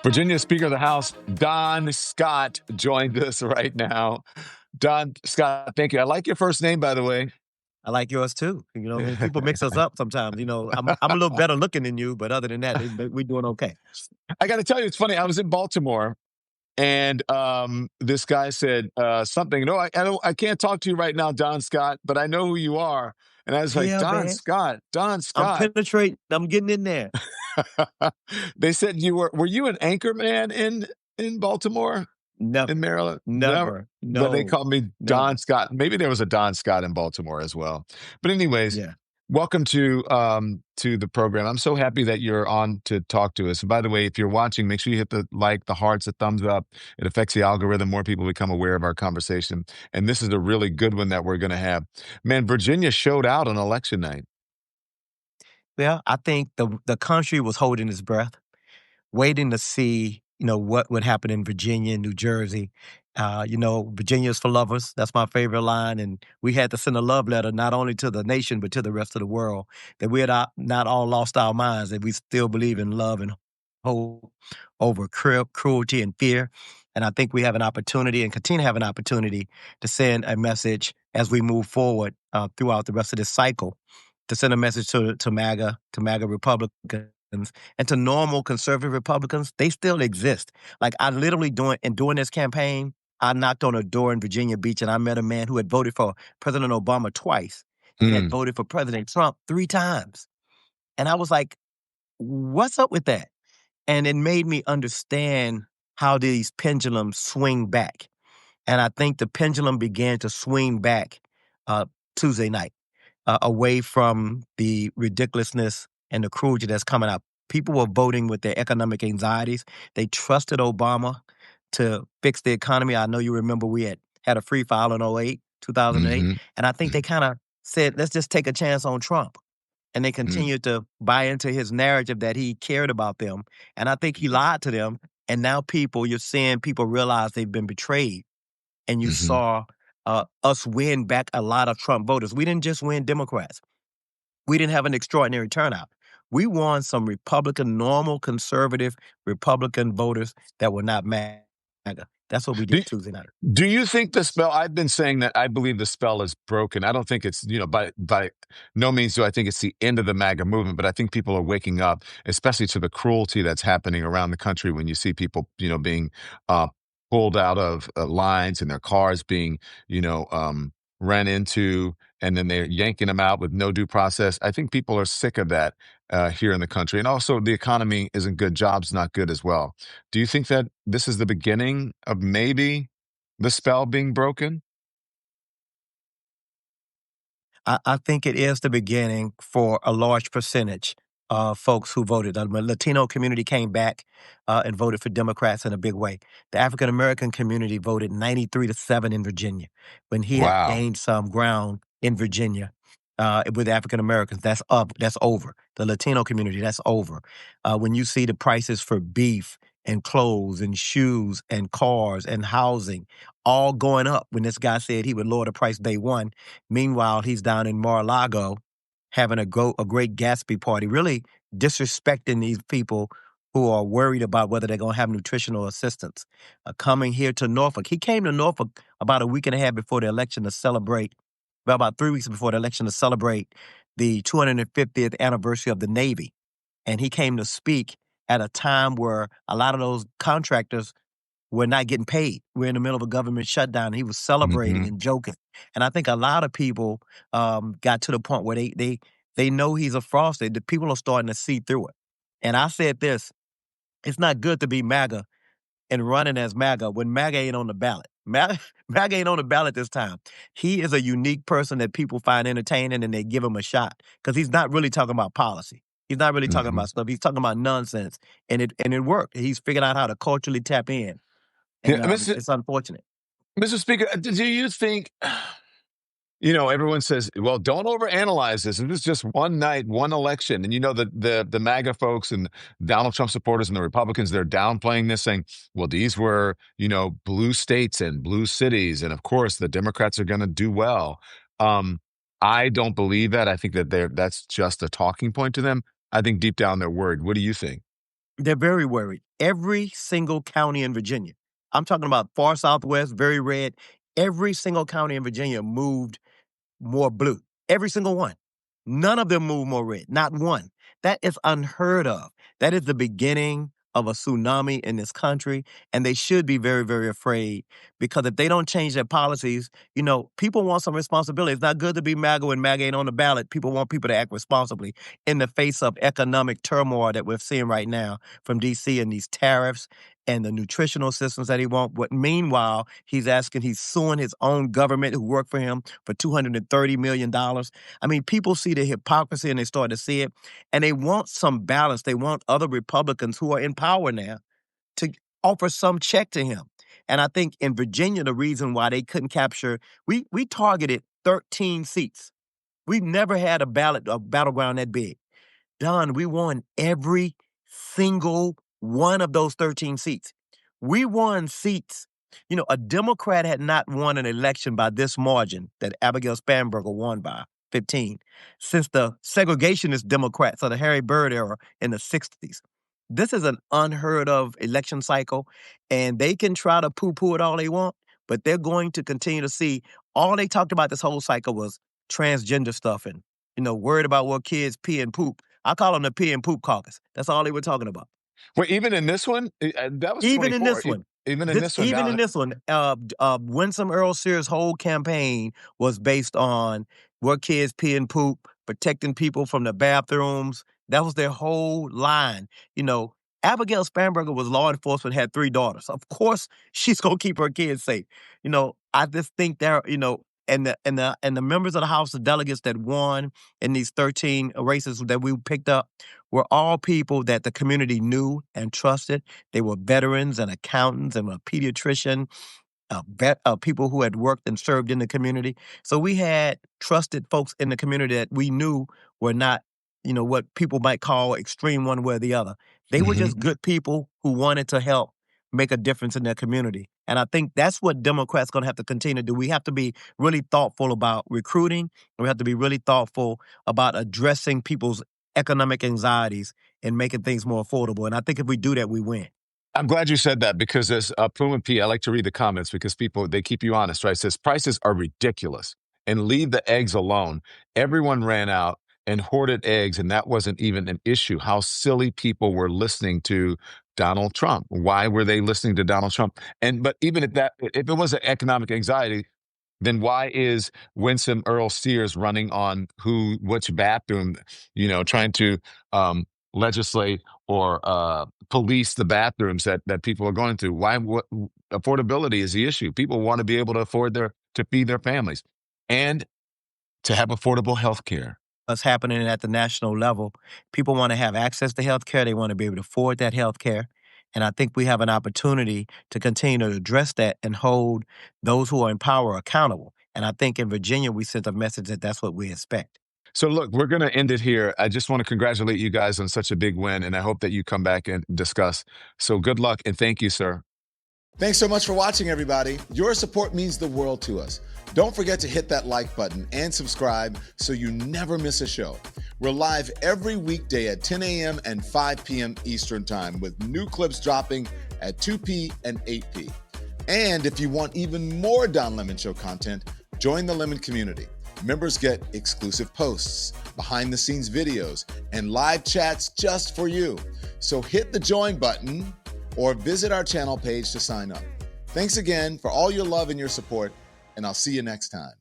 Virginia Speaker of the House, Don Scott, joined us right now. Don Scott, thank you. I like your first name, by the way. I like yours too. You know, people mix us up sometimes. You know, I'm a little better looking than you, but other than that, we're doing okay. I got to tell you, it's funny. I was in Baltimore, and this guy said something. No, I can't talk to you right now, Don Scott, but I know who you are. And I was like, Yeah, Don man. Scott, Don I'm Scott. penetrating. I'm getting in there. They said you were you an anchor man in Baltimore? In Never, Maryland? Never. never, But they no, called me Don never. Scott. Maybe there was a Don Scott in Baltimore as well. But anyways, Yeah. welcome to the program. I'm so happy that you're on to talk to us. And by the way, if you're watching, make sure you hit the like, the hearts, the thumbs up. It affects the algorithm. More people become aware of our conversation. And this is a really good one that we're going to have. Man, Virginia showed out on election night. Well, I think the country was holding its breath, waiting to see, what would happen in Virginia and New Jersey. Virginia's for lovers. That's my favorite line. And we had to send a love letter not only to the nation, but to the rest of the world, that we had not all lost our minds, that we still believe in love and hope over cruelty and fear. And I think we have an opportunity and continue to have an opportunity to send a message as we move forward throughout the rest of this cycle, to send a message to MAGA Republicans, and to normal conservative Republicans. They still exist. Like, I literally during this campaign, I knocked on a door in Virginia Beach and I met a man who had voted for President Obama twice and had Hmm. voted for President Trump 3 times. And I was like, what's up with that? And it made me understand how these pendulums swing back. And I think the pendulum began to swing back Tuesday night, away from the ridiculousness and the cruelty that's coming out. People were voting with their economic anxieties. They trusted Obama to fix the economy. I know you remember we had a free file in 2008. Hmm. And I think they kind of said, let's just take a chance on Trump. And they Hmm. continued to buy into his narrative that he cared about them. And I think he lied to them. And now you're seeing people realize they've been betrayed. And you Hmm. saw us win back a lot of Trump voters. We didn't just win Democrats. We didn't have an extraordinary turnout. We won some Republican, normal, conservative Republican voters that were not MAGA. That's what we Do, did Tuesday night. do you think the spell? I've been saying that I believe the spell is broken. I don't think it's, by no means do I think it's the end of the MAGA movement, but I think people are waking up, especially to the cruelty that's happening around the country when you see people, being uh, pulled out of lines and their cars being, ran into, and then they're yanking them out with no due process. I think people are sick of that here in the country. And also, the economy isn't good. Jobs not good as well. Do you think that this is the beginning of maybe the spell being broken? I think it is the beginning for a large percentage of folks who voted. The Latino community came back and voted for Democrats in a big way. The African American community voted 93-7 in Virginia when he had Wow. gained some ground in Virginia. With African Americans, that's up, that's over. The Latino community, that's over. When you see the prices for beef and clothes and shoes and cars and housing all going up, when this guy said he would lower the price day one, meanwhile he's down in Mar-a-Lago having a great Gatsby party, really disrespecting these people who are worried about whether they're going to have nutritional assistance. Coming here to Norfolk, he came to Norfolk about a week and a half before the election to celebrate, well, about 3 weeks before the election to celebrate the 250th anniversary of the Navy. And he came to speak at a time where a lot of those contractors were not getting paid. We're in the middle of a government shutdown. And he was celebrating Hmm. and joking. And I think a lot of people got to the point where they know he's a fraudster. The people are starting to see through it. And I said this, it's not good to be MAGA and running as MAGA when MAGA ain't on the ballot. MAGA ain't on the ballot this time. He is a unique person that people find entertaining and they give him a shot because he's not really talking about policy. He's not really talking Hmm. about stuff. He's talking about nonsense, and it worked. He's figured out how to culturally tap in, Yeah, and Mr. it's unfortunate. Mr. Speaker, do you think? Everyone says, "Well, don't overanalyze this. It was just one night, one election." And the MAGA folks and Donald Trump supporters and the Republicans, they're downplaying this, saying, "Well, these were, blue states and blue cities, and of course, the Democrats are going to do well." Um, I don't believe that. I think that that's just a talking point to them. I think deep down they're worried. What do you think? They're very worried. Every single county in Virginia, I'm talking about far southwest, very red, every single county in Virginia moved more blue. Every single one. None of them move more red. Not one. That is unheard of. That is the beginning of a tsunami in this country. And they should be very, very afraid because if they don't change their policies, people want some responsibility. It's not good to be MAGA when MAGA ain't on the ballot. People want people to act responsibly in the face of economic turmoil that we're seeing right now from DC and these tariffs and the nutritional systems that he wants. But meanwhile, he's suing his own government who work for him for $230 million. I mean, people see the hypocrisy and they start to see it. And they want some balance. They want other Republicans who are in power now to offer some check to him. And I think in Virginia, the reason why they couldn't capture, we targeted 13 seats. We've never had a battleground that big. Don, we won every single one of those 13 seats. We won seats. A Democrat had not won an election by this margin that Abigail Spanberger won by 15 since the segregationist Democrats of the Harry Byrd era in the 60s. This is an unheard of election cycle, and they can try to poo-poo it all they want, but they're going to continue to see all they talked about this whole cycle was transgender stuff and, worried about what kids pee and poop. I call them the pee and poop caucus. That's all they were talking about. Well, even in this one, that was Even in 24. this one. Even in this one, now Winsome Earl Sears' whole campaign was based on where kids pee and poop, protecting people from the bathrooms. That was their whole line. Abigail Spanberger was law enforcement, had 3 daughters. Of course, she's gonna keep her kids safe. I just think and the members of the House of Delegates that won in these 13 races that we picked up were all people that the community knew and trusted. They were veterans and accountants and a pediatrician, people who had worked and served in the community. So we had trusted folks in the community that we knew were not, what people might call extreme one way or the other. They were just good people who wanted to help make a difference in their community. And I think that's what Democrats going to have to continue to do. We have to be really thoughtful about recruiting. We have to be really thoughtful about addressing people's economic anxieties and making things more affordable. And I think if we do that, we win. I'm glad you said that because as Puma P, I like to read the comments because people, they keep you honest, right? It says prices are ridiculous and leave the eggs alone. Everyone ran out and hoarded eggs, and that wasn't even an issue. How silly people were listening to Donald Trump. Why were they listening to Donald Trump? But even if it was an economic anxiety, then why is Winsome Earl Sears running on which bathroom, trying to legislate or police the bathrooms that people are going to? Affordability is the issue. People want to be able to afford to feed their families and to have affordable health care. What's happening at the national level, people want to have access to health care. They want to be able to afford that health care. And I think we have an opportunity to continue to address that and hold those who are in power accountable. And I think in Virginia, we sent a message that that's what we expect. So look, we're going to end it here. I just want to congratulate you guys on such a big win, and I hope that you come back and discuss. So good luck, and thank you, sir. Thanks so much for watching, everybody. Your support means the world to us. Don't forget to hit that like button and subscribe so you never miss a show. We're live every weekday at 10 a.m. and 5 p.m. Eastern Time with new clips dropping at 2 p. and 8 p. And if you want even more Don Lemon Show content, join the Lemon community. Members get exclusive posts, behind-the-scenes videos, and live chats just for you. So hit the join button or visit our channel page to sign up. Thanks again for all your love and your support, and I'll see you next time.